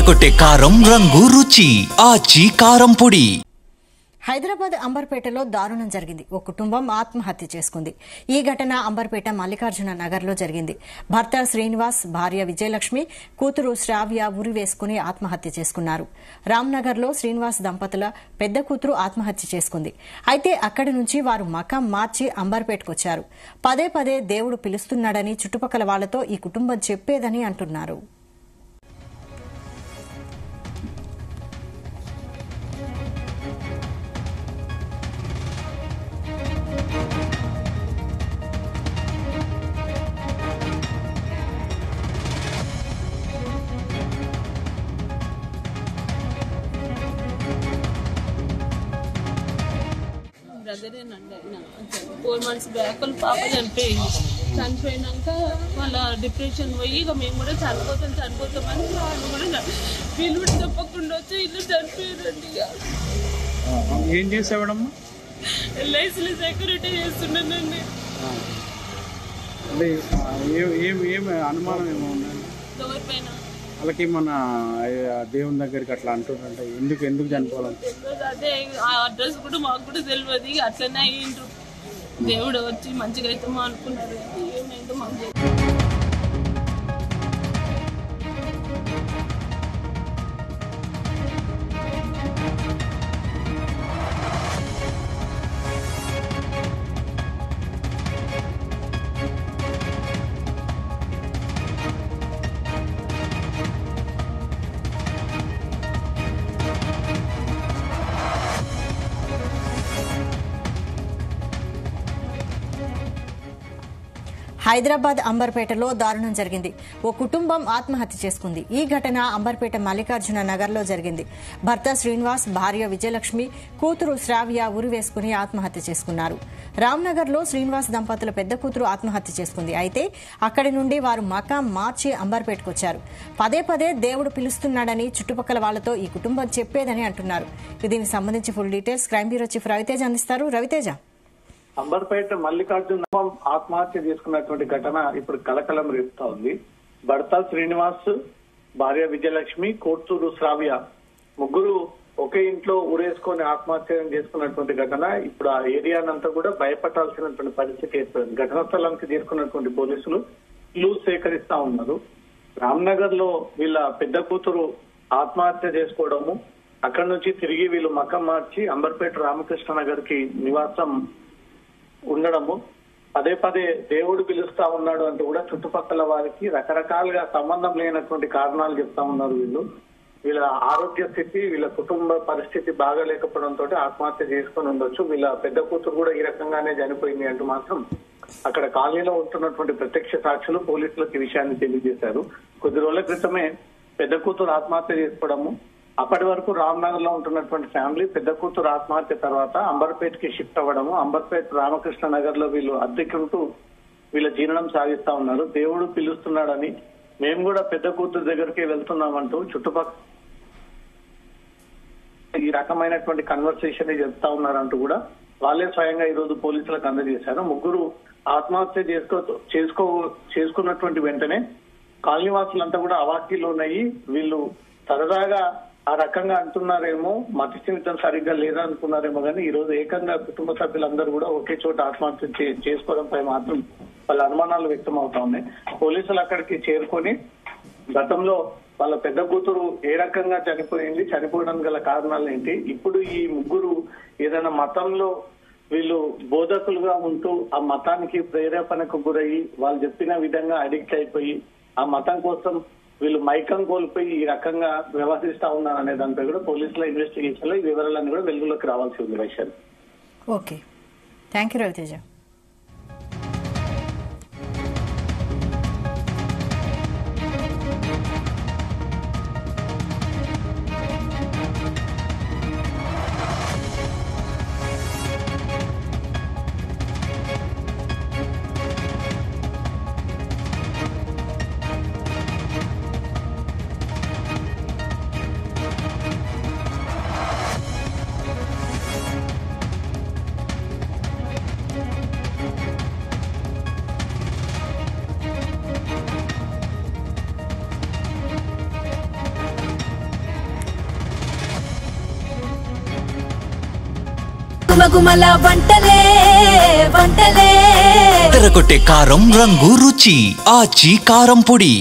అదరగొట్టే కారం రంగు రుచి ఆచి కారం పొడి. హైదరాబాద్ అంబర్పేటలో దారుణం జరిగింది. ఓ కుటుంబం ఆత్మహత్య చేసుకుంది. ఈ ఘటన అంబర్పేట మల్లికార్జున నగర్లో జరిగింది. భర్త శ్రీనివాస్, భార్య విజయలక్ష్మి, కూతురు శ్రావ్య ఉరి వేసుకుని ఆత్మహత్య చేసుకున్నారు. రామ్నగర్లో శ్రీనివాస్ దంపతుల పెద్ద కూతురు ఆత్మహత్య చేసుకుంది. అయితే అక్కడి నుంచి వారు మకాం మార్చి అంబర్పేటకొచ్చారు. పదే పదే దేవుడు పిలుస్తున్నాడని చుట్టుపక్కల వాళ్లతో ఈ కుటుంబం చెప్పేదని అంటున్నారు. బ్రదరేనండి ఆయన 4 months బ్యాక్ వాళ్ళ పాప చనిపోయినాక వాళ్ళ డిప్రెషన్ పోయి ఇక మేము కూడా చనిపోతామని వాళ్ళు కూడా వీళ్ళు కూడా చెప్పకుండా వచ్చి ఇల్లు చనిపోయారండి. ఇక ఏం చేసేవాడమ్మా? ఎల్ఐసిలో సెక్యూరిటీ చేస్తున్నానండి. ఏమి అనుమానం ఏమో ఉందండి డోర్ పైన వాళ్ళకి మన దేవుని దగ్గరికి అట్లా అంటుందంటే ఎందుకు చనిపోవాలి? అదే ఆ అడ్రస్ కూడా మాకు కూడా తెలియదు. అట్లనే అయ్యిండ్రు. దేవుడు వచ్చి మంచిగా అవుతామో అనుకున్నారు. ఏమైందో మాకు హైదరాబాద్ అంబర్పేటలో దారుణం జరిగింది. ఓ కుటుంబం ఆత్మహత్య చేసుకుంది. ఈ ఘటన అంబర్పేట మల్లికార్జున నగర్లో జరిగింది. భర్త శ్రీనివాస్, భార్య విజయలక్ష్మి, కూతురు శ్రావ్య ఉరి వేసుకుని ఆత్మహత్య చేసుకున్నారు. రామ్నగర్లో శ్రీనివాస్ దంపతుల పెద్ద కూతురు ఆత్మహత్య చేసుకుంది. అయితే అక్కడి నుండి వారు మకాం మార్చి అంబర్పేటకొచ్చారు. పదే పదే దేవుడు పిలుస్తున్నాడని చుట్టుపక్కల వాళ్లతో ఈ కుటుంబం చెప్పేదని అంటున్నారు. దీనికి సంబంధించి full details crime bureau chief Raviteja అందిస్తారు. రవితేజ, అంబర్పేట మల్లికార్జున ఆత్మహత్య చేసుకున్నటువంటి ఘటన ఇప్పుడు కలకలం రేపుతా ఉంది. భర్త శ్రీనివాస్, భార్య విజయలక్ష్మి, కూతురు శ్రావ్య ముగ్గురు ఒకే ఇంట్లో ఊరేసుకొని ఆత్మహత్య చేసుకున్నటువంటి ఘటన ఇప్పుడు ఆ ఏరియానంతా కూడా భయపడాల్సినటువంటి పరిస్థితి ఏర్పడింది. ఘటనా స్థలానికి చేరుకున్నటువంటి పోలీసులు క్లూస్ సేకరిస్తా ఉన్నారు. రామ్నగర్ లో వీళ్ళ పెద్ద కూతురు ఆత్మహత్య చేసుకోవడము, అక్కడి నుంచి తిరిగి వీళ్ళు మకం మార్చి అంబర్పేట రామకృష్ణ నగర్ కి నివాసం ఉండడము, పదే పదే దేవుడు పిలుస్తా ఉన్నాడు అంటూ కూడా చుట్టుపక్కల వారికి రకరకాలుగా సంబంధం లేనటువంటి కారణాలు చెప్తా ఉన్నారు. వీళ్ళ ఆరోగ్య స్థితి, వీళ్ళ కుటుంబ పరిస్థితి బాగాలేకపోవడంతో ఆత్మహత్య చేసుకుని ఉండొచ్చు. వీళ్ళ పెద్ద కూతురు కూడా ఈ రకంగానే చనిపోయింది అంటూ మాత్రం అక్కడ కాలనీలో ఉంటున్నటువంటి ప్రత్యక్ష సాక్షులు పోలీసులకు ఈ విషయాన్ని తెలియజేశారు. కొద్ది రోజుల క్రితమే పెద్ద కూతురు ఆత్మహత్య చేసుకోవడము, అప్పటి వరకు రామ్నగర్ లో ఉంటున్నటువంటి ఫ్యామిలీ పెద్ద కూతురు ఆత్మహత్య తర్వాత అంబర్పేట్ కి షిఫ్ట్ అవ్వడము, అంబర్పేట్ రామకృష్ణ నగర్ లో వీళ్ళు అద్దెకుంటూ వీళ్ళ జీవనం సాగిస్తా ఉన్నారు. దేవుడు పిలుస్తున్నాడని మేము కూడా పెద్ద కూతురు దగ్గరికి వెళ్తున్నామంటూ చుట్టుపక్కల ఈ రకమైనటువంటి కన్వర్సేషన్ చెప్తా ఉన్నారంటూ కూడా వాళ్ళే స్వయంగా ఈ రోజు పోలీసులకు అందజేశారు. ముగ్గురు ఆత్మహత్య చేసుకున్నటువంటి వెంటనే కాలనీవాసులంతా కూడా అవాక్కీలో ఉన్నాయి. వీళ్ళు సరదాగా ఆ రకంగా అంటున్నారేమో, మతి స్థిమితం సరిగ్గా లేదనుకున్నారేమో కానీ ఈ రోజు ఏకంగా కుటుంబ సభ్యులందరూ కూడా ఒకే చోట ఆత్మహత్య చేసుకోవడంపై మాత్రం వాళ్ళ అనుమానాలు వ్యక్తం అవుతా ఉన్నాయి. పోలీసులు అక్కడికి చేరుకొని గతంలో వాళ్ళ పెద్ద కూతురు ఏ రకంగా చనిపోయింది, చనిపోవడానికి గల కారణాలు ఏంటి, ఇప్పుడు ఈ ముగ్గురు ఏదైనా మతంలో వీళ్ళు బోధకులుగా ఉంటూ ఆ మతానికి ప్రేరేపణకు గురయ్యి వాళ్ళు చెప్పిన విధంగా అడిక్ట్ అయిపోయి ఆ మతం కోసం వీళ్ళు మైకం కోల్పోయి ఈ రకంగా వ్యవహరిస్తా ఉన్నారు అనే దానిపై కూడా పోలీసుల ఇన్వెస్టిగేషన్ లో ఈ వివరాలన్నీ కూడా వెలుగులోకి రావాల్సి ఉంది. Vaishali, okay, thank you Raviteja. గుమగుమల వంటలే వంటలే తెరకొట్టే కారం రంగు రుచి ఆచి కారం పొడి.